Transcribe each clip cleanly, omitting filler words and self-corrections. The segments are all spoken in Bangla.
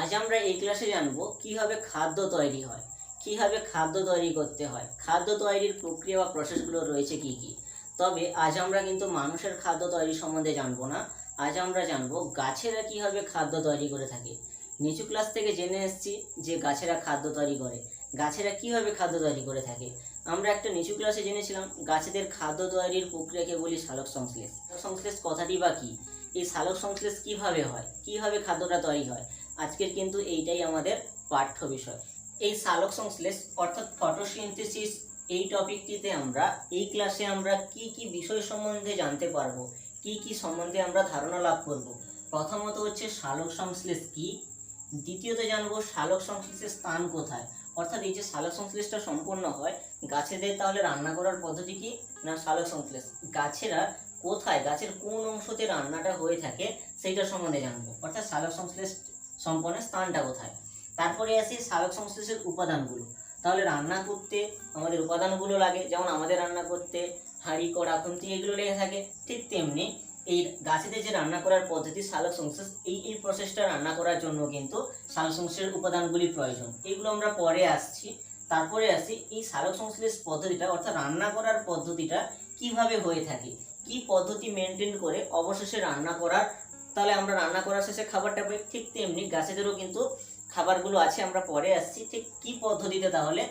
আজ আমরা এই ক্লাসে জানবো কিভাবে খাদ্য তৈরি হয়, কিভাবে খাদ্য তৈরি করতে হয়, খাদ্য তৈরির প্রক্রিয়া বা প্রসেসগুলো রয়েছে কি কি। তবে আজ আমরা কিন্তু মানুষের খাদ্য তৈরি সম্বন্ধে জানবো না। আজ আমরা জানবো গাছেরা কিভাবে খাদ্য তৈরি করে থাকে। নিচু ক্লাস থেকে জেনে এসেছি যে গাছেরা খাদ্য তৈরি করে, গাছেরা কিভাবে খাদ্য তৈরি করে থাকে। আমরা একটা নিচু ক্লাসে জেনেছিলাম গাছেদের খাদ্য তৈরির প্রক্রিয়াকে বলি সালোক সংশ্লেষ। সংশ্লেষ কথাটি বা কি, এই সালোক সংশ্লেষ কিভাবে হয়, কিভাবে খাদ্যটা তৈরি হয়, আজকের কিন্তু এইটাই আমাদের পাঠ্য বিষয়। এই সালোক সংশ্লেষ অর্থাৎ ফটোসিনথেসিস, এই টপিকটিতে আমরা এই ক্লাসে আমরা কি কি বিষয় সম্বন্ধে জানতে পারবো, কি কি সম্বন্ধে আমরা ধারণা লাভ করব। প্রথমত হচ্ছে সালোক সংশ্লেষ কি, দ্বিতীয়ত জানবো সালোক সংশ্লেষের স্থান কোথায়, অর্থাৎ এই যে সালোক সংশ্লেষটা সম্পন্ন হয় গাছেদের, তাহলে রান্না করার পদ্ধতি কি না সালোক সংশ্লেষ, গাছেরা কোথায়, গাছের কোন অংশতে রান্নাটা হয়ে থাকে সেইটা সম্বন্ধে জানবো, অর্থাৎ সালোক সংশ্লেষ সম্পন্নের স্থানটা কোথায়। তারপরে আসি সালোক সংশ্লেষের উপাদানগুলো। তাহলে রান্না করতে আমাদের উপাদানগুলো লাগে, যেমন আমাদের রান্না করতে হাঁড়ি কড়া খুন্তি এগুলো লেগে থাকে, ঠিক তেমনি এই গাছেদের যে রান্না করার পদ্ধতি সালোক সংশ্লেষ, এই প্রসেসটা রান্না করার জন্য কিন্তু সালোক সংশ্লেষের উপাদানগুলি প্রয়োজন, এগুলো আমরা পরে আসছি। তারপরে আসি এই সালোক সংশ্লেষ পদ্ধতিটা অর্থাৎ রান্না করার পদ্ধতিটা কিভাবে হয়ে থাকে, কি পদ্ধতি মেনটেন করে অবশেষে রান্না করার, তাহলে আমরা রান্না করার শেষে খাবারটা পাই, ঠিক তেমনি গাছেদেরও কিন্তু খাবারগুলো আছে, আমরা পরে আসছি ঠিক কি পদ্ধতিতে তাহলে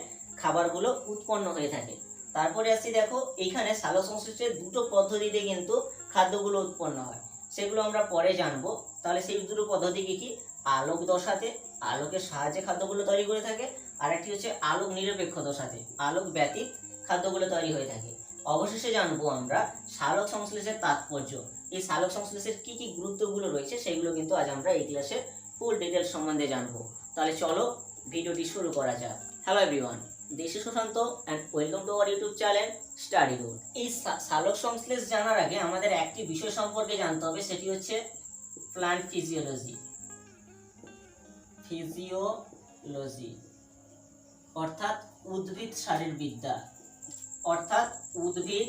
খাবারগুলো উৎপন্ন হয়ে থাকে। তারপরে আসছি দেখো এইখানে সালোক সংশ্লেষের দুটো পদ্ধতিতে কিন্তু খাদ্যগুলো উৎপন্ন হয়, সেগুলো আমরা পরে জানবো। তাহলে সেই দুটো পদ্ধতি কি কি, আলোক দশাতে, আলোকের সাহায্যে খাদ্যগুলো তৈরি করে থাকে, আর একটি হচ্ছে আলোক নিরপেক্ষ দশাতে, আলোক ব্যতীত খাদ্যগুলো তৈরি হয়ে থাকে। অবশেষে জানবো আমরা সালোক সংশ্লেষের তাৎপর্য, এই সালোক সংশ্লেষের কি কি গুরুত্বগুলো রয়েছে সেগুলো কিন্তু আজ আমরা এই ক্লাসে ফুল ডিটেলস সম্বন্ধে জানবো। তাহলে চলো ভিডিওটি শুরু করা যাক। Hello everyone, this is Sushant and welcome to our YouTube channel study root. এই সালোক সংশ্লেষ জানার আগে আমাদের একটি বিষয় সম্পর্কে জানতে হবে, সেটি হচ্ছে প্ল্যান্ট ফিজিওলজি। ফিজিওলজি অর্থাৎ উদ্ভিদ শারীরবিদ্যা, অর্থাৎ উদ্ভিদ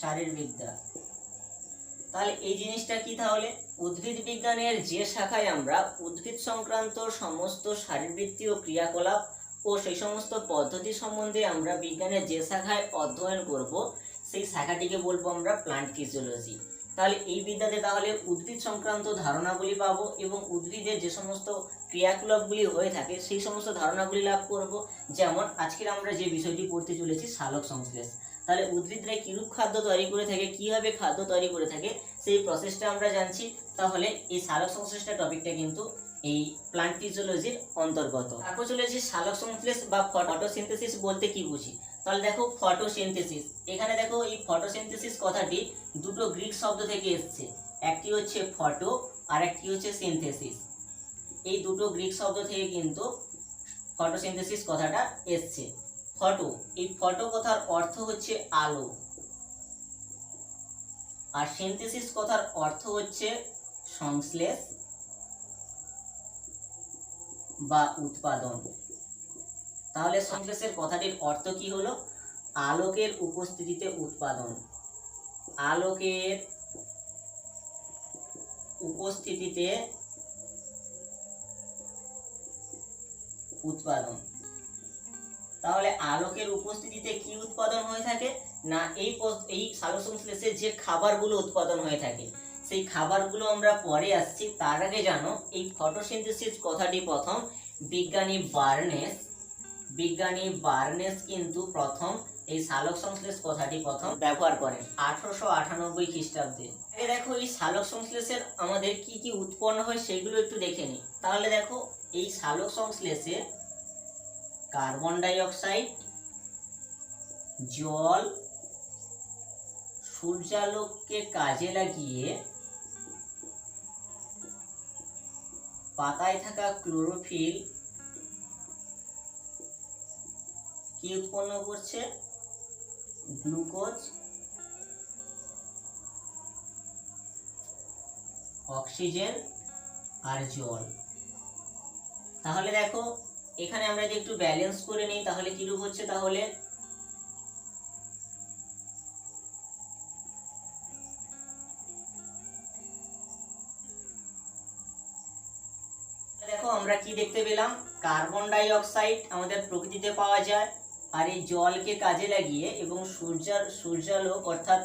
শারীরবিদ্যা। তাহলে এই জিনিসটা কি, তাহলে উদ্ভিদ বিজ্ঞানের যে শাখায় আমরা উদ্ভিদ সংক্রান্ত সমস্ত শারীরবৃত্তীয় ক্রিয়াকলাপ ও সেই সমস্ত পদ্ধতি সম্বন্ধে আমরা বিজ্ঞানের যে শাখায় অধ্যয়ন করব সেই শাখাটিকে বলবো আমরা প্ল্যান্ট ফিজিওলজি। তাহলে এই বিদ্যাতে তাহলে উদ্ভিদ সংক্রান্ত ধারণাগুলি পাবো এবং উদ্ভিদের যে সমস্ত ক্রিয়াকলাপগুলি হয়ে থাকে সেই সমস্ত ধারণাগুলি লাভ করব। যেমন আজকের আমরা যে বিষয়টি পড়তে চলেছি সালোক সংশ্লেষ, তাহলে উদ্ভিদরা কিরূপ খাদ্য তৈরি করে থাকে, কিভাবে খাদ্য তৈরি করে থাকে সেই প্রসেসটা আমরা জানছি। তাহলে এই সালোক সংশ্লেষটা টপিকটা কিন্তু এই প্ল্যান্ট ফিজিওলজির অন্তর্গত। তারপর চলেছে সালোক সংশ্লেষ বা ফটোসিনথেসিস বলতে কি বুঝি। তাহলে দেখো ফটোসিনথেসিস, এখানে দেখো এই ফটোসিনথেসিস কথাটি দুটো গ্রিক শব্দ থেকে এসেছে, একটি হচ্ছে ফটো আর একটি হচ্ছে সিনথেসিস। এই দুটো গ্রিক শব্দ থেকে কিন্তু ফটোসিনথেসিস কথাটা এসছে। ফটো, এই ফটো কথার অর্থ হচ্ছে আলো, আর সিনথেসিস কথার অর্থ হচ্ছে সংশ্লেষ বা উৎপাদন। তাহলে সংশ্লেষের কথাটির অর্থ কি হলো, আলোকের উপস্থিতিতে উৎপাদন, আলোকের উপস্থিতিতে উৎপাদন। তাহলে আলোকের উপস্থিতিতে কি উৎপাদন হয়ে থাকে না, এই সালোক সংশ্লেষে যে খাবারগুলো উৎপাদন হয়ে থাকে সেই খাবারগুলো আমরা পরে আসছি। তার আগে জানো এই ফটোসিনথেসিস কথাটি প্রথম বিজ্ঞানী বার্নেস কিন্তু প্রথম এই সালোক সংশ্লেষ কথাটি প্রথম ব্যবহার করেন 1898 খ্রিস্টাব্দে। দেখো এই সালোক সংশ্লেষের আমাদের কি কি উৎপন্ন হয় সেগুলো একটু দেখে নিই। তাহলে দেখো এই সালোক সংশ্লেষে কার্বন ডাই অক্সাইড, জল, সূর্যালোককে কাজে লাগিয়ে পাতায় থাকা ক্লোরোফিল কি উৎপন্ন করছে, গ্লুকোজ, অক্সিজেন আর জল। তাহলে দেখো এখানে আমরা যদি একটু ব্যালেন্স করে নিই তাহলে কিরূপ হচ্ছে, তাহলে দেখো আমরা কি দেখতে পেলাম, কার্বন ডাই অক্সাইড আমাদের প্রকৃতিতে পাওয়া যায়, আর এই জলকে কাজে লাগিয়ে এবং সূর্যালোক অর্থাৎ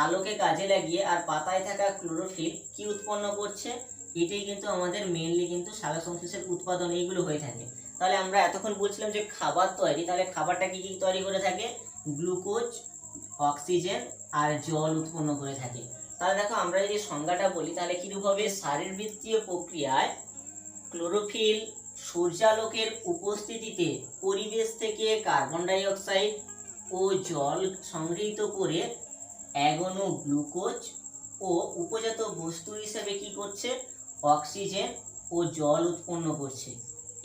আলোকে কাজে লাগিয়ে আর পাতায় থাকা ক্লোরোফিল কি উৎপন্ন করছে, এটাই কিন্তু আমাদের মেইনলি কিন্তু সালোকসংশ্লেষের উৎপাদন এইগুলো হয়ে থাকে। তাহলে আমরা এতক্ষণ বলছিলাম যে খাবার তৈরি, তাহলে খাবারটা কি কি তৈরি করে থাকে, গ্লুকোজ, অক্সিজেন আর জল উৎপন্ন করে থাকে। তাহলে দেখো আমরা যদি সংজ্ঞাটা বলি তাহলে কিরূপ হবে, শারীরবৃত্তীয় প্রক্রিয়ায় ক্লোরোফিল সূর্যালোকের উপস্থিতিতে পরিবেশ থেকে কার্বন ডাই অক্সাইড ও জল সংগৃহীত করে এক অণু গ্লুকোজ ও উপজাত বস্তু হিসেবে কি করছে, অক্সিজেন ও জল উৎপন্ন করছে।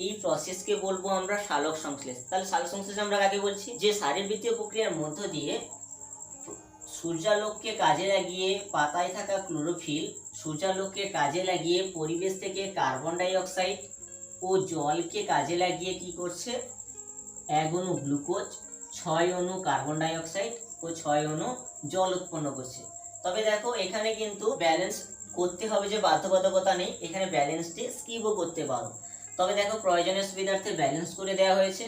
এই প্রসেসকে বলবো আমরা সালোক সংশ্লেষ। তাহলে সালোক সংশ্লেষ আমরা কাকে বলছি, যে শারীরবৃত্তীয় প্রক্রিয়ার মধ্য দিয়ে সূর্যালোককে কাজে লাগিয়ে পাতায় থাকা ক্লোরোফিল সূর্যালোককে কাজে লাগিয়ে পরিবেশ থেকে কার্বন ডাই অক্সাইড ও জলকে কাজে লাগিয়ে কি করছে, এক অণু গ্লুকোজ, 6 অণু কার্বন ডাই অক্সাইড ও 6 অণু জল উৎপন্ন করছে। তবে দেখো এখানে কিন্তু ব্যালেন্স করতে হবে যে বাধ্যবাধকতা নেই, এখানে ব্যালেন্সটি স্কিপও করতে পারো। তবে দেখো প্রয়োজনীয় সুবিধার্থে ব্যালেন্স করে দেওয়া হয়েছে।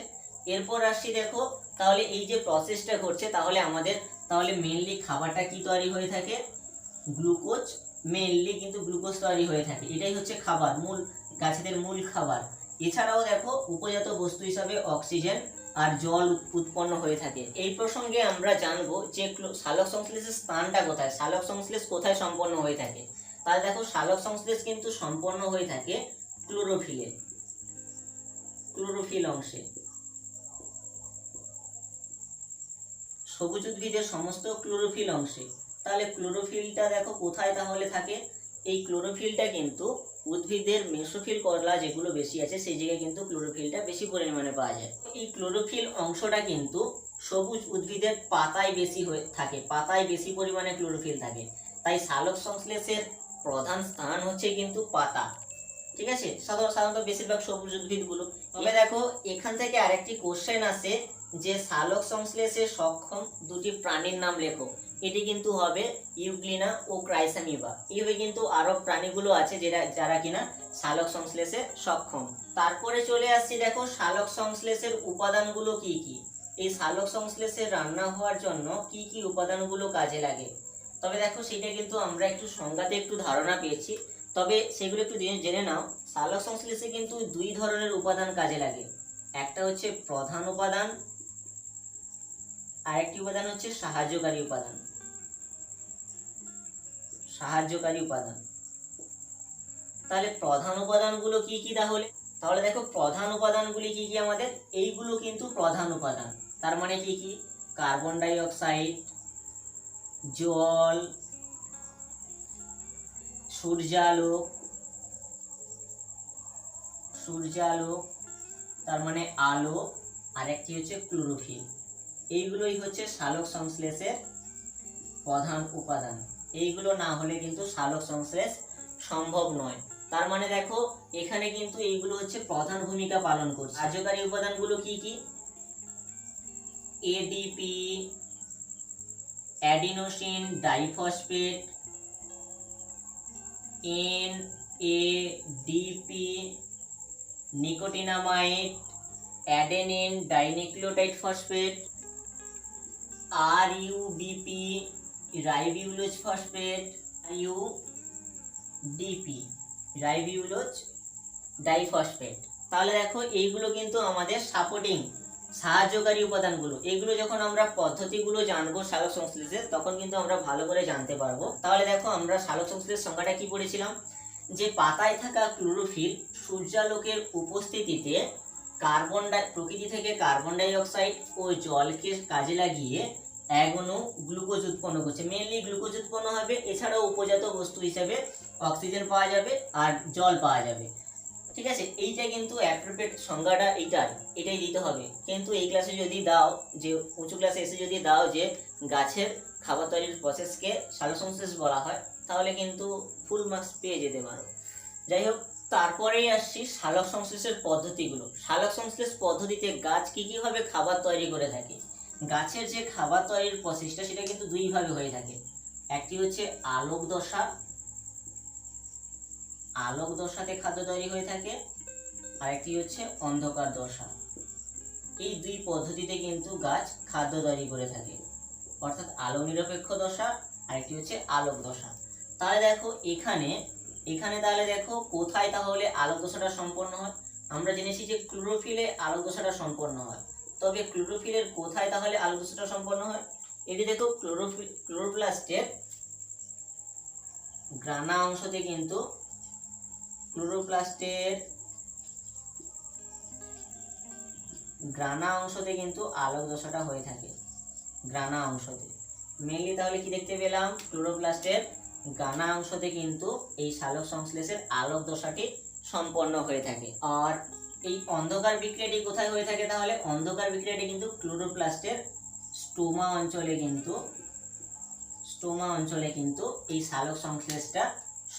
এরপর আসছি দেখো, তাহলে এই যে প্রসেসটা করছে তাহলে মেইনলি খাবারটা কি তৈরি হয়ে থাকে, গ্লুকোজ, মেইনলি কিন্তু গ্লুকোজ তৈরি হয়ে থাকে, এটাই হচ্ছে খাবার, মূল গাছেদের মূল খাবার। এছাড়াও দেখো উপজাত বস্তু হিসাবে অক্সিজেন আর জল উৎপন্ন হয়ে থাকে। এই প্রসঙ্গে আমরা জানবো যে সালোক সংশ্লেষের স্থানটা কোথায়, সালোক সংশ্লেষ কোথায় সম্পন্ন হয়ে থাকে। তাহলে দেখো সালোক সংশ্লেষ কিন্তু সম্পন্ন হয়ে থাকে ক্লোরোফিল অংশে। সবুজ উদ্ভিদের সমস্ত ক্লোরোফিল অংশে। তাহলে ক্লোরোফিলটা দেখো কোথায় তাহলে থাকে, এই ক্লোরোফিলটা কিন্তু উদ্ভিদের মেসোফিল কলা যেগুলো বেশি আছে সেই জায়গায় কিন্তু ক্লোরোফিলটা বেশি পরিমাণে পাওয়া যায়। এই ক্লোরোফিল অংশটা কিন্তু সবুজ উদ্ভিদের পাতায় বেশি হয়ে থাকে, পাতায় বেশি পরিমাণে ক্লোরোফিল থাকে। তাই সালোক সংশ্লেষের প্রধান স্থান হচ্ছে কিন্তু পাতা, ঠিক আছে, সাধারণত বেশিরভাগ সবুজ উদ্ভিদগুলো। তবে দেখো এখান থেকে আরেকটি কোশ্চেন আসে যে সালোক সংশ্লেষে সক্ষম দুটি প্রাণীর নাম লেখো। এটি কিন্তু হবে ইউগ্লিনা ও ক্রাইসামিবা। এইভাবে কিন্তু আরো প্রাণীগুলো আছে যারা কিনা সালোক সংশ্লেষে সক্ষম। তারপরে চলে আসছি দেখো সালোক সংশ্লেষের উপাদানগুলো কি কি। এই সালোক সংশ্লেষে রান্না হওয়ার জন্য কি কি উপাদানগুলো কাজে লাগে। তবে দেখো সেটা কিন্তু আমরা একটু সংজ্ঞাতে একটু ধারণা পেয়েছি, তবে সেগুলো একটু জেনে নাও। সালোক সংশ্লেষে কিন্তু দুই ধরনের উপাদান কাজে লাগে, একটা হচ্ছে প্রধান উপাদান, আরেকটি উপাদান হচ্ছে সাহায্যকারী উপাদান। তাহলে প্রধান উপাদানগুলো কি কি তাহলে দেখো প্রধান উপাদানগুলি কি কি আমাদের, এইগুলো কিন্তু প্রধান উপাদান। তার মানে কি কি, কার্বন ডাই অক্সাইড, জল, সূর্যালোক, তার মানে আলো, আর একটি হচ্ছে ক্লোরোফিল। এইগুলোই হচ্ছে সালোক সংশ্লেষের প্রধান উপাদান। এইগুলো না হলে কিন্তু সালোক সংশ্লেষ সম্ভব নয়। তার মানে দেখো এখানে কিন্তু এইগুলো হচ্ছে প্রধান ভূমিকা পালন করছে। কার্যকারী উপাদানগুলো কি কি, ADP, adenosine diphosphate, NADP, nicotinamide, adenine dinucleotide phosphate, RUBP, ribulose phosphate, UDP, ribulose diphosphate. তাহলে দেখো এইগুলো কিন্তু আমাদের সাপোর্টিং সাহায্যকারী উপাদানগুলো। এগুলো যখন আমরা পদ্ধতিগুলো জানবো সালোক সংশ্লেষের, তখন কিন্তু আমরা ভালো করে জানতে পারবো। তাহলে দেখো আমরা সালোক সংশ্লেষের সংজ্ঞাটা কি পড়েছিলাম, যে পাতায় থাকা ক্লোরোফিল সূর্যালোকের উপস্থিতিতে প্রকৃতি থেকে কার্বন ডাই অক্সাইড ও জলকে কাজে লাগিয়ে এক অণু গ্লুকোজ উৎপন্ন করছে। মেইনলি গ্লুকোজ উৎপন্ন হবে, এছাড়াও উপজাত বস্তু হিসেবে অক্সিজেন পাওয়া যাবে আর জল পাওয়া যাবে। ঠিক আছে, এইটা কিন্তু অ্যাপ্রোপ্রিয়েট সংজ্ঞাটা এটাই দিতে হবে। কিন্তু এই ক্লাসে যদি দাও, যে উঁচু ক্লাসে এসে যদি দাও যে গাছের খাবার তৈরির প্রসেসকে সালোক সংশ্লেষ বলা হয়, তাহলে কিন্তু ফুল মার্কস পেয়ে যেতে পারো। যাই হোক, তারপরেই আসছি সালোক সংশ্লেষের পদ্ধতিগুলো। সালোক সংশ্লেষ পদ্ধতিতে গাছ কি ভাবে খাবার তৈরি করে থাকে। গাছের যে খাবার তৈরির প্রসেসটা সেটা কিন্তু দুই ভাবে হয়ে থাকে। একটি হচ্ছে আলোক দশা আলোক দশাতে খাদ্য তৈরি হয়ে থাকে, আরেকটি হচ্ছে অন্ধকার দশা। এই দুই পদ্ধতিতে কিন্তু গাছ খাদ্য তৈরি করে থাকে, অর্থাৎ আলো নিরপেক্ষ দশা, আরেকটি হচ্ছে আলোক দশা। তাহলে দেখো এখানে তাহলে দেখো কোথায় তাহলে আলোক দশাটা সম্পন্ন হয়। আমরা জেনেছি যে ক্লোরোফিলে আলোক দশাটা সম্পন্ন হয়, তবে ক্লোরোফিলের কোথায় তাহলে আলোক দশাটা সম্পন্ন হয়? এটি দেখো ক্লোরোপ্লাস্টের গ্রানা অংশতে কিন্তু আলোক দশাটা হয়ে থাকে, গ্রানা অংশতে মেনলি। তাহলে কি দেখতে পেলাম? ক্লোরোপ্লাস্টের গ্রানা অংশতে কিন্তু এই সালোক সংশ্লেষের আলোক দশাটি সম্পন্ন হয়ে থাকে। আর এই অন্ধকার বিক্রিয়াটি কোথায় হয়ে থাকে? তাহলে অন্ধকার বিক্রিয়াটি কিন্তু ক্লোরোপ্লাস্টের স্টোমা অঞ্চলে কিন্তু এই সালোক সংশ্লেষটা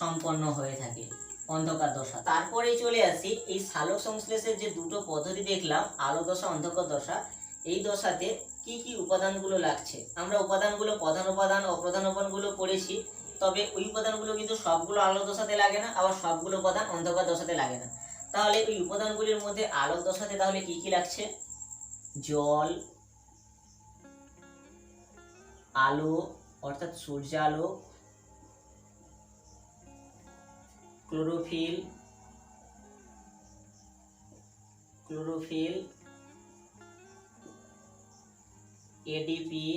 সম্পন্ন হয়ে থাকে, অন্ধকার দশা। তারপরে চলে আসি এই সালোক সংশ্লেষের যে দুটো পদ্ধতি দেখলাম, আলোক দশা, অন্ধকার দশা। এই দশাতে কি কি উপাদানগুলো লাগছে? আমরা উপাদানগুলো, প্রধান উপাদান, অপ্রধান উপাদানগুলো পড়েছি, তবে ওই উপাদানগুলো কিন্তু সবগুলো আলোক দশাতে লাগে না, আবার সবগুলো উপাদান অন্ধকার দশাতে লাগে না। তাহলে ওই উপাদানগুলির মধ্যে আলোক দশাতে তাহলে কি কি লাগছে? জল, আলো অর্থাৎ সূর্যালোক, ক্লোরোফিল, এডিপি,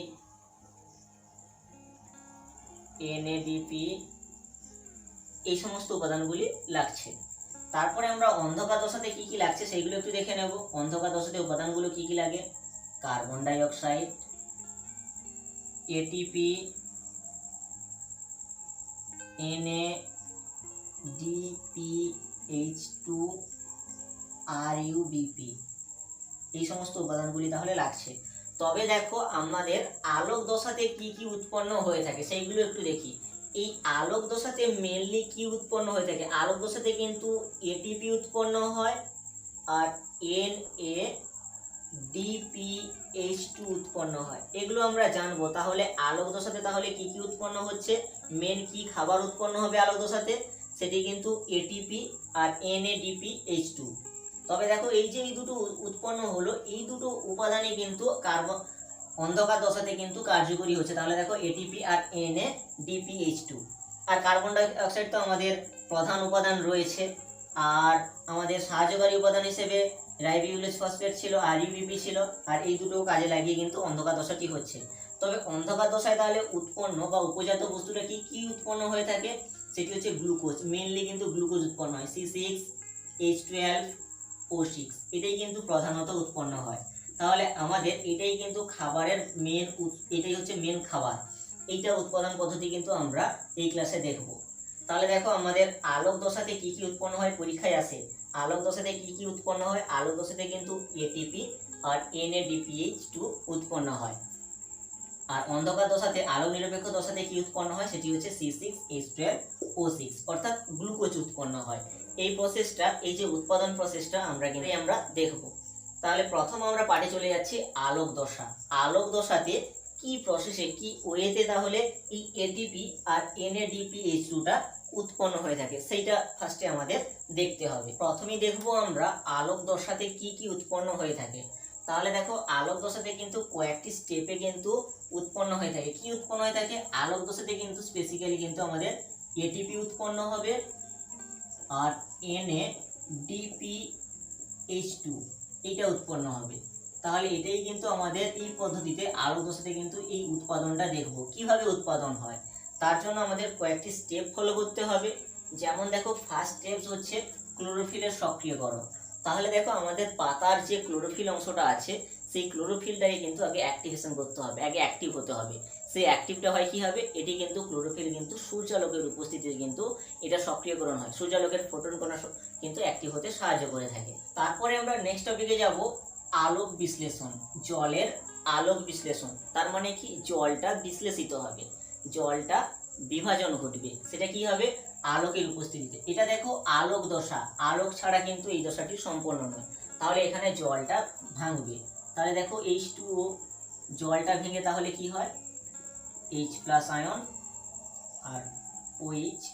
এনএডিপি, এই সমস্ত উপাদানগুলি লাগছে। তারপরে আমরা অন্ধকার দশাতে কি কি লাগছে সেইগুলো একটু দেখে নেব। অন্ধকার দশাতে উপাদানগুলো কি কি লাগে? Carbon die oxide, ATP, NADPH2, RUBP, এই সমস্ত উপাদানগুলি তাহলে লাগছে। তবে দেখো আমাদের আলোক দশাতে কি কি উৎপন্ন হয়ে থাকে সেইগুলো একটু দেখি। এই আলোক দশাতে মেনলি কি উৎপন্ন হয়ে থাকে? আলোক দশাতে কিন্তু এটিপি উৎপন্ন হয় আর NADPH2 উৎপন্ন হয়, এগুলো আমরা জানবো। তাহলে আলোক দশাতে তাহলে কি কি উৎপন্ন হচ্ছে? মেন কি খাবার উৎপন্ন হবে আলোক দশাতে? সেটি কিন্তু এটিপি আর NADPH2। তবে দেখো এই যে এই দুটো উৎপন্ন হলো, এই দুটো উপাদানই কিন্তু অন্ধকার দশাতে কিন্তু কার্যকরী হচ্ছে। তাহলে দেখো এটিপি আর NADPH2। আর কার্বন ডাই অক্সাইড তো আমাদের প্রধান উপাদান রয়েছে, আর আমাদের সাহায্যকারী উপাদান হিসেবে রাইবোউলেজ ফসফেট ছিল, RUBP ছিল, আর এই দুটো কাজে লাগিয়ে কিন্তু অন্ধকার দশাটি হচ্ছে। তবে অন্ধকার দশায় তাহলে উৎপন্ন বা উপজাত বস্তুটা কি কি উৎপন্ন হয়ে থাকে? সেটি হচ্ছে গ্লুকোজ, মেনলি কিন্তু গ্লুকোজ উৎপন্ন হয়, C6H12O6, এটাই কিন্তু প্রধানত উৎপন্ন হয়। তাহলে আমাদের এটাই কিন্তু খাবারের এটাই হচ্ছে মেন খাবার। এইটা উৎপাদন পদ্ধতি কিন্তু আমরা এই ক্লাসে দেখব। তাহলে দেখো আমাদের আলোক দশাতে কি কি উৎপন্ন হয়, পরীক্ষায় আসে আলোক দশাতে কি কি উৎপন্ন হয়। আলোক দশাতে কিন্তু এটিপি আর NADPH2 উৎপন্ন হয়। আর অন্ধকার দশাতে, আলোক নিরপেক্ষ দশাতে কি উৎপন্ন হয়? সেটি হচ্ছে C6H12O6, অর্থাৎ গ্লুকোজ উৎপন্ন হয়। এই প্রসেসটা, এই যে উৎপাদন প্রসেসটা আমরা দেখব। তাহলে প্রথম আমরা পাঠে চলে যাচ্ছি আলোক দশা। আলোক দশাতে কি প্রসেসে, কি ওয়েতে তাহলে এই এটিপি আর NADPH2টা উৎপন্ন হয়ে থাকে সেইটা ফার্স্টে আমাদের দেখতে হবে। প্রথমেই দেখব আমরা আলোক দশাতে কি কি উৎপন্ন হয়ে থাকে। তাহলে দেখো আলোক দশাতে কিন্তু কয়েকটি স্টেপে কিন্তু উৎপন্ন হয়ে থাকে। কি উৎপন্ন হয়ে থাকে? আলোক দশাতে কিন্তু স্পেসিক্যালি কিন্তু আমাদের এটিপি উৎপন্ন হবে আর NADPH2 এটা উৎপন্ন হবে। তাহলে এটাই কিন্তু আমাদের এই পদ্ধতিতে আলোক দশাতে কিন্তু এই উৎপাদনটা দেখব কিভাবে উৎপাদন হয়। তার জন্য আমাদের কয়েকটি স্টেপ ফলো করতে হবে। যেমন দেখো ফার্স্ট স্টেপ হচ্ছে ক্লোরোফিলের সক্রিয়করণ। তাহলে দেখো আমাদের পাতার যে ক্লোরোফিল অংশটা আছে, সেই ক্লোরোফিলটাকে কিন্তু আগে অ্যাক্টিভেশন করতে হবে, আগে অ্যাক্টিভ হতে হবে। সেই অ্যাক্টিভটা হয় কিভাবে? এটি কিন্তু ক্লোরোফিল কিন্তু সূর্যালোকের উপস্থিতিতে কিন্তু এটা সক্রিয়করণ হয়, সূর্যালোকের ফোটন কণা কিন্তু অ্যাক্টিভ হতে সাহায্য করে থাকে। তারপরে আমরা নেক্সট টপিকে যাব আলোক বিশ্লেষণ, জলের আলোক বিশ্লেষণ। তার মানে কি? জলটা বিশ্লেষিত হবে, জলটা বিভাজন ঘটবে, সেটা কি হবে? আলোকের উপস্থিতিতে। এটা দেখো আলোক দশা, আলোক ছাড়া কিন্তু এই দশাটি সম্পন্ন নয়। তাহলে এখানে জলটা ভাঙবে, তাহলে দেখো H2O, জলটা ভেঙে তাহলে কি হয়? H+ আয়ন আর OH-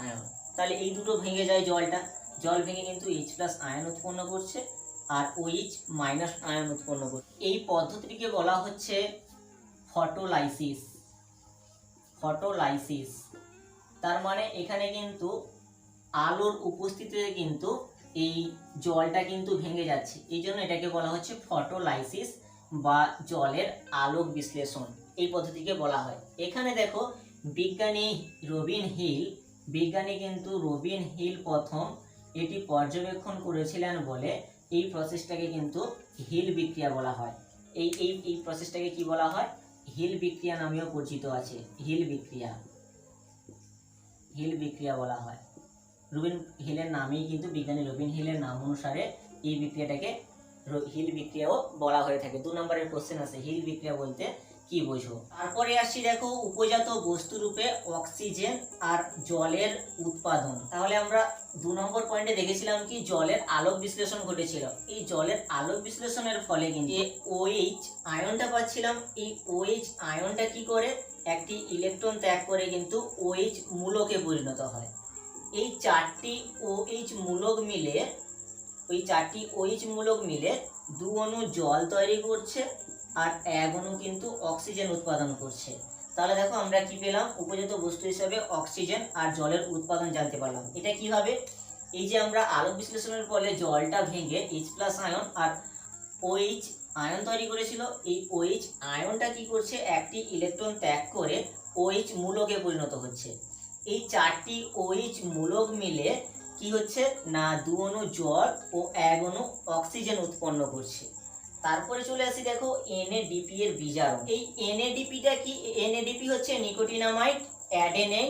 আয়ন, তাহলে এই দুটো ভেঙে যায় জলটা, জল ভেঙে কিন্তু H প্লাস আয়ন উৎপন্ন করছে আর OH মাইনাস আয়ন উৎপন্ন করছে। এই পদ্ধতিটিকে বলা হচ্ছে ফটোলাইসিস। ফটোলাইসিস তার মানে এখানে কিন্তু আলোর উপস্থিতিতে কিন্তু এই জলটা কিন্তু ভেঙে যাচ্ছে, এই জন্য এটাকে বলা হচ্ছে ফটোলাইসিস বা জলের আলোক বিশ্লেষণ, এই পদ্ধতিকে বলা হয়। এখানে দেখো বিজ্ঞানী কিন্তু রবিন হিল প্রথম এটি পর্যবেক্ষণ করেছিলেন বলে এই প্রসেসটাকে কিন্তু হিল বিক্রিয়া বলা হয়। এই প্রসেসটাকে কি বলা হয়? হিল বিক্রিয়া নামেও পরিচিত আছে। হিল বিক্রিয়া বলা হয়। রবিন হিলের নামেই কিন্তু বিজ্ঞানী রবিন হিলের নাম অনুসারে এই বিক্রিয়াটাকে হিল বিক্রিয়াও বলা হয়ে থাকে। 2 নম্বরের কোশ্চেন আছে, হিল বিক্রিয়া বলতে কি বোঝো। তারপরে আসছি দেখো উপজাত বস্তু রূপে অক্সিজেন আর জলের উৎপাদন। তাহলে আমরা 2 নম্বর পয়েন্টে দেখেছিলাম কি জলের আলোক বিশ্লেষণ ঘটেছিল। এই জলের আলোক বিশ্লেষণের ফলে কিন্তু OH আয়নটা পাচ্ছিলাম। এই OH আয়নটা কি করে একটি ইলেকট্রন ত্যাগ করে কিন্তু OH মূলকে পরিণত হয়। এই 4টি OH মূলক মিলে 2 অণু জল তৈরি করছে আর 1 অণু কিন্তু অক্সিজেন উৎপাদন করছে। তাহলে দেখো আমরা কি পেলাম? উপজাত বস্তু হিসেবে অক্সিজেন আর জলের উৎপাদন জানতে পারলাম। এটা কিভাবে? এই যে আমরা আলোক বিশ্লেষণের ফলে জলটা ভেঙে H প্লাস আয়ন আর OH আয়ন তৈরি করেছিল, এই OH আয়নটা কি করছে একটি ইলেকট্রন ত্যাগ করে OH মূলকে পরিণত হচ্ছে। এই 4টি OH মূলক মিলে কি হচ্ছে না 2 অণু জল ও 1 অণু অক্সিজেন উৎপন্ন করছে। তারপরে চলে আসি দেখো NADP এর বিজারণ। এই NADPটা কি? NADP হচ্ছে নিকোটিনামাইড অ্যাডেনাইন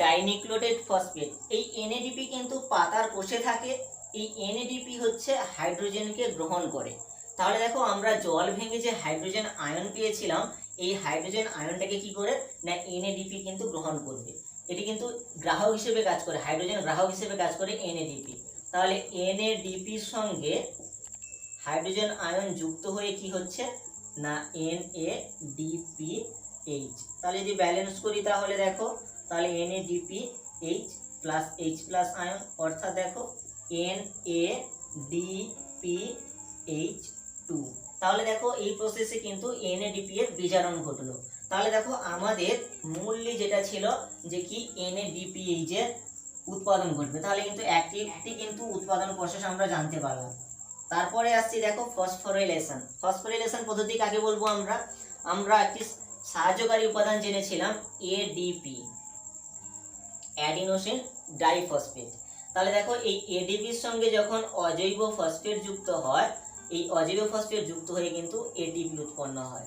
ডাইনিউক্লিওটাইড ফসফেট। এই NADP কিন্তু পাতার কোষে থাকে। এই NADP হচ্ছে হাইড্রোজেনকে গ্রহণ করে। তাহলে দেখো আমরা জল ভেঙে যে হাইড্রোজেন আয়ন পেয়েছিলাম, এই হাইড্রোজেন আয়নটাকে কি করে না NADP কিন্তু গ্রহণ করবে। এটি কিন্তু গ্রাহক হিসেবে কাজ করে, হাইড্রোজেন গ্রাহক হিসেবে কাজ করে NADP। তাহলে NADPর সঙ্গে হাইড্রোজেন আয়ন যুক্ত হয়ে কি হচ্ছে না NADPH। তাহলে যদি ব্যালেন্স করি তাহলে দেখো তাহলে NADPH plus H plus ion, অর্থাৎ দেখো NADPH2। তাহলে দেখো এই প্রসেসে কিন্তু NADP এর বিজারণ ঘটলো। তাহলে দেখো আমাদের মূল্য যেটা ছিল যে কি NADPH এর উৎপাদন ঘটবে, তাহলে কিন্তু একটি কিন্তু উৎপাদন প্রসেস আমরা জানতে পারলাম। তারপরে আসছি দেখো ফসফোরাইলেশন। ফসফোরাইলেশন পদ্ধতি কাকে বলবো? আমরা একটি সাহায্যকারী উপাদান জেনেছিলাম ADP, অ্যাডিনোসিন ডাইফসফেট। তাহলে দেখো এই ADPর সঙ্গে যখন অজৈব ফসফেট যুক্ত হয়, এই অজৈব ফসফেট যুক্ত হয়ে কিন্তু ATP উৎপন্ন হয়।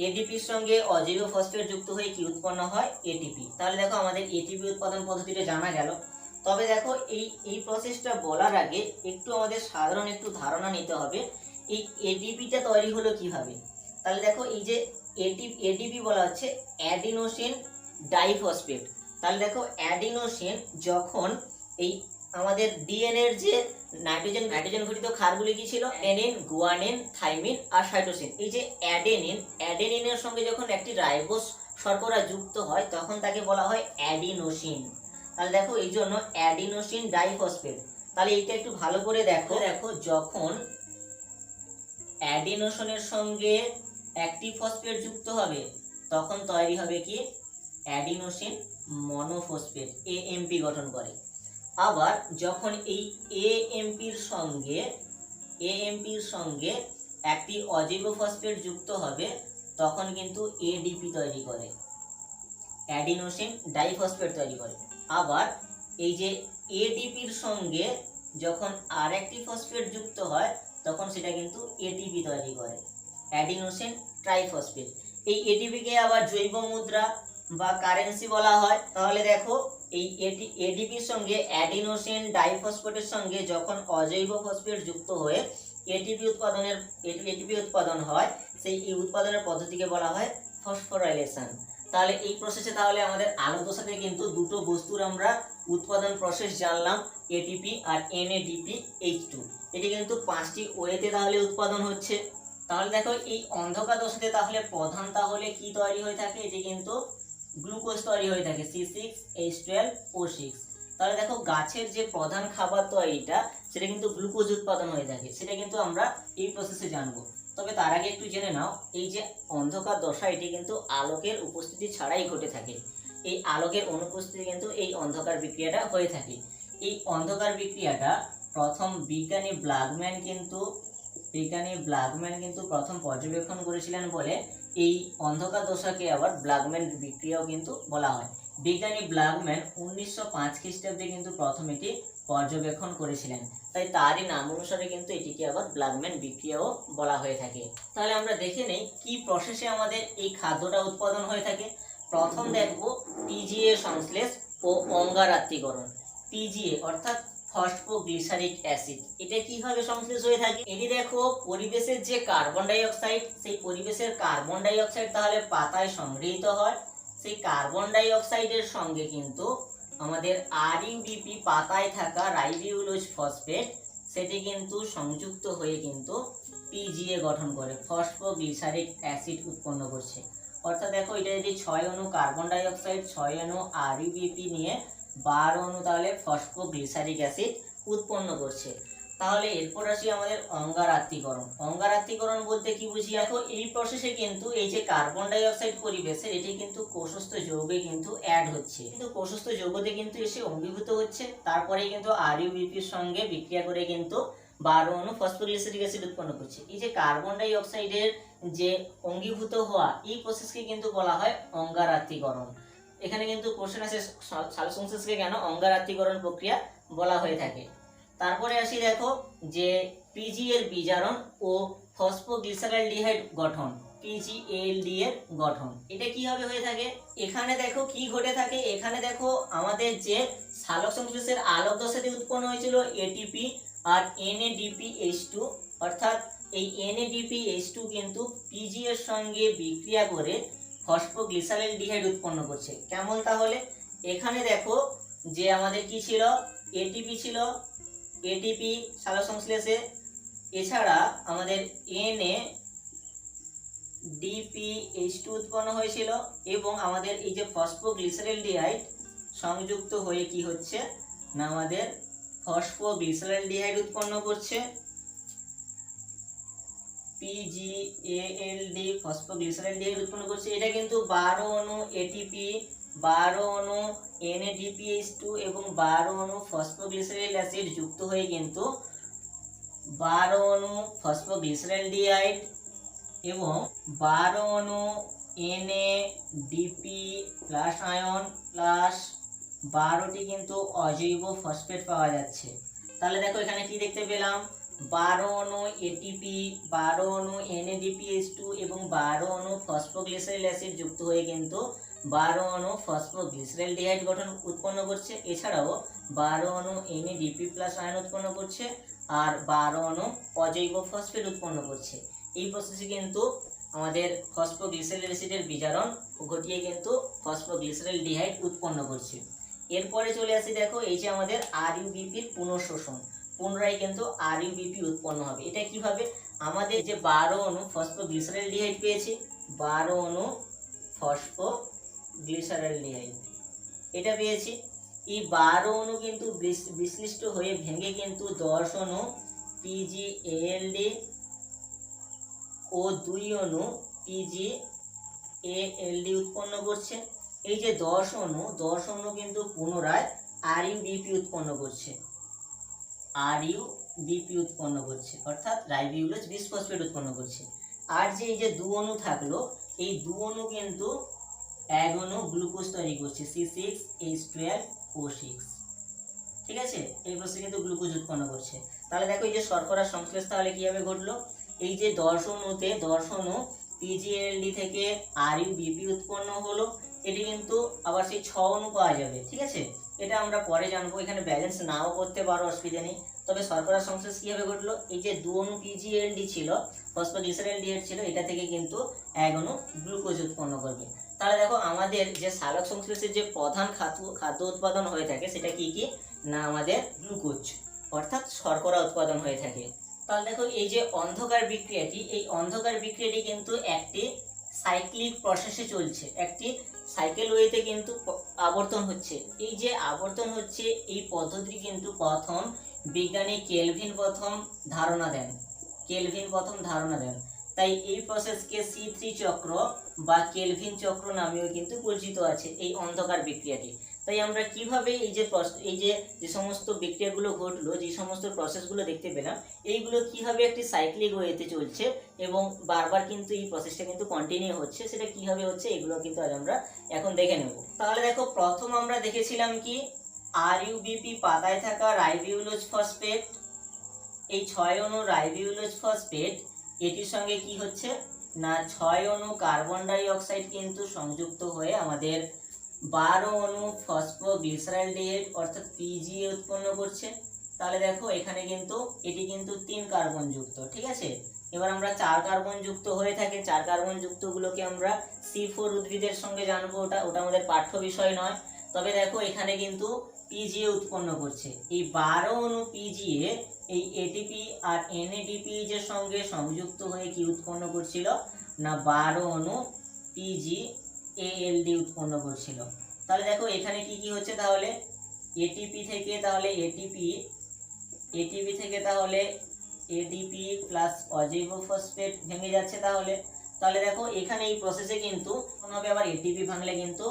ADPর সঙ্গে অজৈব ফসফেট যুক্ত হয়ে কি উৎপন্ন হয়? ATP। তাহলে দেখো আমাদের ATP উৎপাদন পদ্ধতিটা জানা গেল। তবে দেখো এই প্রসেসটা বলার আগে একটু আমাদের সাধারণ একটু ধারণা নিতে হবে এই ADPটা তৈরি হলো কিভাবে। তাহলে দেখো এই যে ADP বলা হচ্ছে অ্যাডিনোসিন ডাইফসফেট। তাহলে দেখো অ্যাডিনোসিন যখন এই আমাদের ডিএনএ এর যে নাইট্রোজেন ঘটিত ক্ষারগুলি কি ছিল? অ্যাডেনিন, গুয়ানিন, থাইমিন আর সাইটোসিন। এই যে অ্যাডেনিনের সঙ্গে যখন একটি রাইবোস শর্করা যুক্ত হয় তখন তাকে বলা হয় অ্যাডিনোসিন। তাহলে দেখো এই জন্য অ্যাডিনোসিন ডাইফসফেট। তাহলে এইটা একটু ভালো করে দেখো যখন অ্যাডিনোসিনের সঙ্গে একটি ফসফেট যুক্ত হবে তখন তৈরি হবে কি অ্যাডিনোসিন মনোফসফেট, AMP গঠন করে। আবার যখন এই AMPর সঙ্গে একটি অজৈব ফসফেট যুক্ত হবে তখন কিন্তু ADP তৈরি করে, অ্যাডিনোসিন ডাইফসফেট তৈরি করে। আবার এই যে ADPর সঙ্গে যখন আরেকটি ফসফেট যুক্ত হয় তখন সেটা কিন্তু ATP তৈরি করে, অ্যাডিনোসিন ট্রাইফসফেট। এই ATPকে আবার জৈব মুদ্রা বা কারেন্সি বলা হয়। তাহলে দেখো এই ADPর সঙ্গে অ্যাডিনোসিন ডাইফসফেটের সঙ্গে যখন অজৈব ফসফেট যুক্ত হয়ে ATP উৎপাদন হয়, সেই উৎপাদনের পদ্ধতিকে বলা হয় ফসফোরাইলেশন। তাহলে এই প্রসেসে তাহলে আমাদের আলোক দশাতে কিন্তু দুটো বস্তুর আমরা উৎপাদন প্রসেস জানলাম, ATP আর NADPH2। এটি কিন্তু 5টি ওয়েতে তাহলে উৎপাদন হচ্ছে। তাহলে দেখো এই অন্ধকার দশাতে তাহলে প্রধান তাহলে কি তৈরি হয়ে থাকে? এটি কিন্তু গ্লুকোজ তৈরি হয়ে থাকে C6H12O6। তাহলে দেখো গাছের যে প্রধান খাবার তৈরিটা সেটা কিন্তু গ্লুকোজ উৎপাদন হয়ে থাকে, সেটা কিন্তু আমরা এই প্রসেসে জানবো। তবে তার আগে একটু জেনে নাও, এই যে অন্ধকার দশা এটি কিন্তু আলোকের উপস্থিতি ছাড়াই ঘটে থাকে। এই আলোকের অনুপস্থিতি কিন্তু এই অন্ধকার বিক্রিয়াটা হয়ে থাকে। এই অন্ধকার বিক্রিয়াটা প্রথম বিজ্ঞানী ব্লাগম্যান কিন্তু প্রথম পর্যবেক্ষণ করেছিলেন বলে এই অন্ধকার দশাকে আবার ব্লাগম্যান বিক্রিয়াও কিন্তু বলা হয়। বিজ্ঞানী ব্লাগম্যান 1905 খ্রিস্টাব্দে কিন্তু প্রথম এটি পর্যবেক্ষণ করেছিলেন, তাই তারই নাম অনুসারে কিন্তু এটিকে আবার ব্লাগম্যান বিক্রিয়াও বলা হয়ে থাকে। তাহলে আমরা দেখে নেই কি প্রসেসে আমাদের এই খাদ্যটা উৎপাদন হয়ে থাকে। প্রথম দেখব পিজিএ সংশ্লেষ ও অঙ্গারাত্মীকরণ। পিজিএ অর্থাৎ ফসফোগ্লিসারিক অ্যাসিড, এটা কিভাবে সংশ্লেষ হয়ে থাকে? এটি দেখো পরিবেশের যে কার্বন ডাই অক্সাইড, সেই পরিবেশের কার্বন ডাই অক্সাইড তাহলে পাতায় সংগৃহীত হয়। সেই কার্বন ডাই অক্সাইডের সঙ্গে কিন্তু আমাদের আরইউবিপি পাতায় থাকা রাইবিউলোজ ফসফেট সেটি কিন্তু সংযুক্ত হয়ে কিন্তু পিজিএ গঠন করে, ফসফোগ্লিসারিক অ্যাসিড উৎপন্ন করছে। অর্থাৎ দেখো এটা যদি 6 অণু কার্বন ডাই অক্সাইড, 6 অণু আরইউবিপি নিয়ে 12 অণু তাহলে ফসফোগ্লিসারিক অ্যাসিড উৎপন্ন করছে। তাহলে এরপর আসি আমাদের অঙ্গারাত্মীকরণ। অঙ্গারাত্মীকরণ বলতে কি বুঝি? দেখো এই প্রসেসে কিন্তু এই যে কার্বন ডাই অক্সাইড পরিবেশে এটি কিন্তু কোষস্থ যৌগে কিন্তু অ্যাড হচ্ছে, কিন্তু কোষস্থ যৌগতে কিন্তু এসে অঙ্গীভূত হচ্ছে, তারপরে কিন্তু আরইউবিপির সঙ্গে বিক্রিয়া করে কিন্তু 12 অণু ফসফোগ্লিসারিক অ্যাসিড উৎপন্ন করছে। এই যে কার্বন ডাই অক্সাইডের যে অঙ্গীভূত হওয়া, এই প্রসেসকে কিন্তু বলা হয় অঙ্গারাত্মীকরণ। এখানে কিন্তু কোশ্চেন আছে সালোকসংশ্লেষকে কেন অঙ্গারাত্মীকরণ প্রক্রিয়া বলা হয়ে থাকে। তারপরে আসি দেখো যে পিজি এর বিজারণ ও ফসফোগ্লিসারালডিহাইড গঠন, পিজিএলডি এর গঠন, এটা কিভাবে হয়ে থাকে? এখানে দেখো কি ঘটে থাকে, এখানে দেখো আমাদের যে সালোক সংশ্লেষের আলোক দশাতে উৎপন্ন হয়েছিল এটিপি আর NADPH2, অর্থাৎ এই NADPH2 কিন্তু পিজি এর সঙ্গে বিক্রিয়া করে ফসফোগ্লিসারালডিহাইড উৎপন্ন করছে। কেমন তাহলে? এখানে দেখো যে আমাদের কি ছিল, এটিপি ছিল, এটিপি সালোক সংশ্লেষে, এছাড়া আমাদের NADPH2 উৎপন্ন হয়েছিল এবং আমাদের এই যে ফসফোগ্লিসারালডিহাইড সংযুক্ত হয়ে কি হচ্ছে না আমাদের ফসফোগ্লিসারালডিহাইড উৎপন্ন করছে, পিজিএলডি ফসফোগ্লিসারালডিহাইড উৎপন্ন করছে। এটা কিন্তু 12 অণু এটিপি, 12 অণু NADPH2 এবং 12 অণু ফসফোগ্লিসারিক অ্যাসিড যুক্ত হয়ে কিন্তু 12 অণু ফসফোগ্লিসারালডিহাইড এবং 12 অণু NADP প্লাস আয়ন প্লাস 12টি কিন্তু অজৈব ফসফেট পাওয়া যাচ্ছে। তাহলে দেখো এখানে কি দেখতে পেলাম, 12 অণু এটিপি, 12 অণু NADPH2 এবং 12 অণু ফসফোগ্লিসারিক অ্যাসিড যুক্ত হয়ে কিন্তু 12 অণু ফসফোগ্লিসারালডিহাইড গঠন উৎপন্ন করছে। এছাড়াও 12 অণু NADP প্লাস আয়ন উৎপন্ন করছে আর 12 অণু অজৈব ফসফেট উৎপন্ন করছে। এই প্রসেসে কিন্তু আমাদের ফসফোগ্লিসারিক অ্যাসিডের বিজারণ ঘটিয়ে কিন্তু ফসফোগ্লিসারালডিহাইড উৎপন্ন করছে। এরপরে চলে আসি দেখো এই যে আমাদের আরইউবিপির পুনঃশোষণ, পুনরায় কিন্তু আরইউবিপি উৎপন্ন হবে। এটা কিভাবে? আমাদের যে 12 অণু ফসফোগ্লিসারালডিহাইড পেয়েছি, 12 অণু ফসফোগ্লিসারালডিহাইড এটা পেয়েছি, এই 12 অণু কিন্তু বিশ্লিষ্ট হয়ে ভেঙে কিন্তু 10 অণু পিজিএলডি ও 2 অণু পিজিএলডি উৎপন্ন করছে। এই যে 10 অণু কিন্তু পুনরায় আরইউবিপি উৎপন্ন করছে, আরইউবিপি উৎপন্ন করছে অর্থাৎ রাইবিউলোজ বিসফসফেট উৎপন্ন করছে। আর যে এই যে 2 অণু থাকলো, এই 2 অণু কিন্তু 1 অণু গ্লুকোজ তৈরি করছে C6H12O6, ঠিক আছে? এই প্রসেসে কিন্তু গ্লুকোজ উৎপন্ন করছে। তাহলে দেখো এই যে শর্করার সংশ্লেষ তাহলে কিভাবে ঘটলো, এই যে 10 অণুতে 10 অণু পিজিএলডি থেকে আরইউবিপি উৎপন্ন হলো, এটি কিন্তু আবার সেই 6 অণু পাওয়া যাবে, ঠিক আছে? এটা আমরা পরে জানবো, এখানে ব্যালেন্স নাও করতে পারো, অসুবিধা নেই। তবে শর্করার সংশ্লেষ কিভাবে ঘটলো, এই যে 2 অণু পিজিএলডি ছিল, ফসফোগ্লিসারালডিহাইড ছিল, এটা থেকে কিন্তু 1 অণু গ্লুকোজ উৎপন্ন করবে। তাহলে দেখো আমাদের যে সালোক সংশ্লেষের যে প্রধান খাদ্য উৎপাদন হয়ে থাকে সেটা কি কি না আমাদের গ্লুকোজ অর্থাৎ শর্করা উৎপাদন হয়ে থাকে। তাহলে দেখো এই যে অন্ধকার বিক্রিয়াটি, এই অন্ধকার বিক্রিয়াটি কিন্তু একটি সাইক্লিক প্রসেসে চলছে, একটি সাইকেল ওয়েতে কিন্তু আবর্তন হচ্ছে। এই যে আবর্তন হচ্ছে এই পদ্ধতি কিন্তু প্রথম বিজ্ঞানী কেলভিন প্রথম ধারণা দেন। তাই এই প্রসেসকে C3 চক্র বা কেলভিন চক্র নামেও কিন্তু পরিচিত আছে এই অন্ধকার বিক্রিয়াটি। তাই আমরা কিভাবে এই যে সমস্ত বিক্রিয়াগুলো ঘটলো, যে সমস্ত প্রসেসগুলো দেখতে পেলাম, এইগুলো কিভাবে একটি সাইক্লিক ওয়েতে চলছে এবং বারবার কিন্তু এই প্রসেসটা কিন্তু কন্টিনিউ হচ্ছে, সেটা কিভাবে হচ্ছে এগুলো কিন্তু আজ আমরা এখন দেখে নেব। তাহলে দেখো, প্রথম আমরা দেখেছিলাম কি RUBP পাতায় থাকা রাইবিউলোজ ফসফেট, এই 6 অণু রাইবিউলোজ ফসফেট এটির সঙ্গে কি হচ্ছে না 6 অণু কার্বন ডাই অক্সাইড কিন্তু সংযুক্ত হয়ে আমাদের 12 অণু ফসফোগ্লিসারালডিহাইড অর্থাৎ PGA উৎপন্ন করছে। তাহলে দেখো এখানে কিন্তু এটি কিন্তু 3 কার্বন যুক্ত, ঠিক আছে। এবার আমরা 4 কার্বন যুক্ত হয়ে থাকে, 4 কার্বন যুক্তগুলোকে আমরা C4 উদ্ভিদের সঙ্গে জানবো, ওটা আমাদের পাঠ্য বিষয় নয়। তবে দেখো এখানে কিন্তু PGA উৎপন্ন করছে। এই 12 অণু PGA এই ATP আর NADP এর সঙ্গে সংযুক্ত হয়ে কি উৎপন্ন করছিল না 12 অণু PGALD উৎপন্ন করছিল। তাহলে দেখো এখানে কি কি হচ্ছে, তাহলে ATP থেকে তাহলে ATP থেকে তাহলে ADP প্লাস অজৈব ফসফেট ভেঙে যাচ্ছে। তাহলে দেখো এখানে এই প্রসেসে কিন্তু হবে আবার ATP ভাঙলে কিন্তু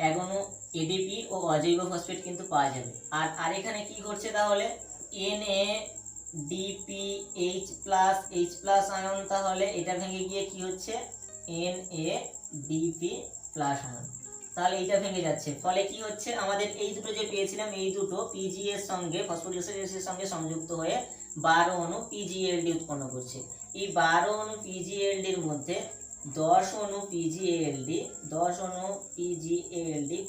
এক অণু ADP ও অজৈব ফসফেট কিন্তু পাওয়া যাবে। আর এখানে কি ঘটছে, তাহলে NADPH প্লাস আয়ন, তাহলে এটা ভেঙে গিয়ে কি হচ্ছে NADP প্লাস আয়ন, তাহলে এইটা ভেঙে যাচ্ছে। ফলে কি হচ্ছে, আমাদের এই দুটো যে পেয়েছিলাম এই দুটো PGA এর সঙ্গে ফসফোগ্লিসারাইডের সঙ্গে সংযুক্ত হয়ে 12 অণু PGALD উৎপন্ন করছে। এই 12 অণু PGALD এর মধ্যে 10 অণু PGALD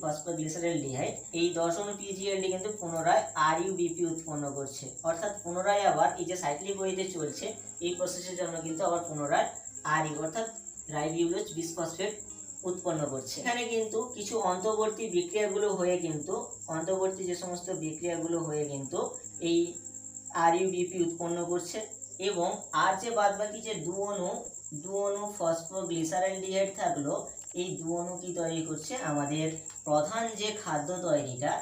ফসফোগ্লিসারালডিহাইড, এই 10 অণু PGALD কিন্তু পুনরায় RUBP উৎপন্ন করছে। অর্থাৎ পুনরায় আবার এই যে সাইক্লিক ওয়েতে চলছে এই প্রসেসের জন্য কিন্তু আবার পুনরায় RU অর্থাৎ রাইবিউলোজ বিসফসফেট উৎপন্ন করছে। এখানে কিন্তু কিছু অন্তর্বর্তী বিক্রিয়াগুলো হয়ে কিন্তু যে সমস্ত বিক্রিয়াগুলো হয়ে কিন্তু এই RUBP উৎপন্ন করছে। এবং আর যে বাদবাকি যে দু অণু ফসফোগ্লিসারালডিহাইড থাকলো, এই দু অণু কি তৈরি করছে, আমাদের প্রধান যে খাদ্য তৈরিটা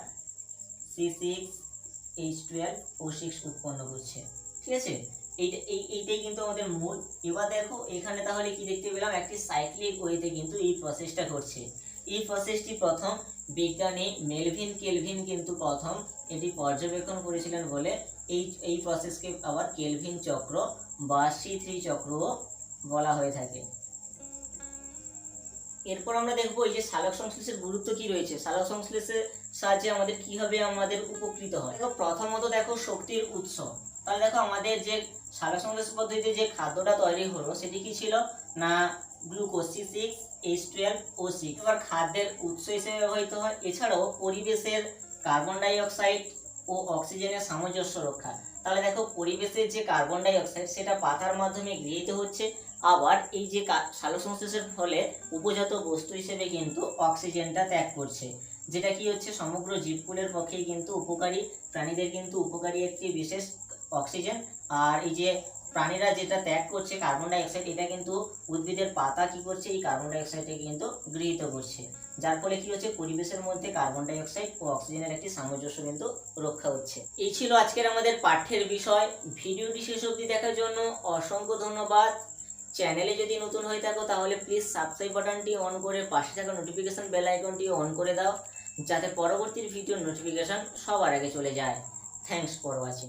C6H12O6 উৎপন্ন করছে, ঠিক আছে। এইটাই কিন্তু আমাদের মূল। এবার দেখো এখানে তাহলে কি দেখতে পেলাম, একটি সাইক্লিক ওয়েতে কিন্তু এই প্রসেসটা ঘটছে। এই প্রসেসটি প্রথম বিজ্ঞানী মেলভিন কেলভিন কিন্তু প্রথম এটি পর্যবেক্ষণ করেছিলেন বলে এই প্রসেসকে আবার কেলভিন চক্র বা C3 চক্র বলা হয়ে থাকে। এরপর আমরা দেখবো এই যে সালোক সংশ্লেষের গুরুত্ব কি রয়েছে, সালোক সংশ্লেষের সাহায্যে আমাদের কিভাবে আমাদের উপকৃত হয়। দেখো প্রথমত দেখো শক্তির উৎস। তাহলে দেখো আমাদের যে সালোক সংশ্লেষ পদ্ধতিতে যে খাদ্যটা তৈরি হলো সেটি কি ছিল না গ্লুকোজ C6H12O6 এবার খাদ্যের উৎস হিসেবে ব্যবহৃত হয়। এছাড়াও পরিবেশের কার্বন ডাই অক্সাইড ও অক্সিজেনের সামঞ্জস্য রক্ষা। তাহলে দেখো পরিবেশের যে কার্বন ডাই অক্সাইড সেটা পাতার মাধ্যমে গৃহীত হচ্ছে, আবার এই যে সালোক সংশ্লেষের ফলে উপজাত বস্তু হিসেবে কিন্তু অক্সিজেনটা ত্যাগ করছে, যেটা কি হচ্ছে সমগ্র জীবকুলের পক্ষেই কিন্তু উপকারী, প্রাণীদের কিন্তু উপকারী একটি বিশেষ অক্সিজেন। আর এই যে প্রাণীরা যেটা ত্যাগ করছে কার্বন ডাই অক্সাইড, এটা কিন্তু উদ্ভিদের পাতা কি করছে এই কার্বন ডাই অক্সাইডকে কিন্তু গৃহীত করছে, যার ফলে কি হচ্ছে পরিবেশের মধ্যে কার্বন ডাই অক্সাইড ও অক্সিজেনের একটি সামঞ্জস্য কিন্তু রক্ষা হচ্ছে। এই ছিল আজকের আমাদের পাঠ্যের বিষয়। ভিডিওটি শেষ অবধি দেখার জন্য অসংখ্য ধন্যবাদ। চ্যানেলে যদি নতুন হয়ে থাকো তাহলে প্লিজ সাবস্ক্রাইব বাটনটি অন করে পাশে থাকা নোটিফিকেশন বেল আইকনটি অন করে দাও, যাতে পরবর্তী ভিডিওর নোটিফিকেশন সবার আগে চলে যায়। Thanks for watching.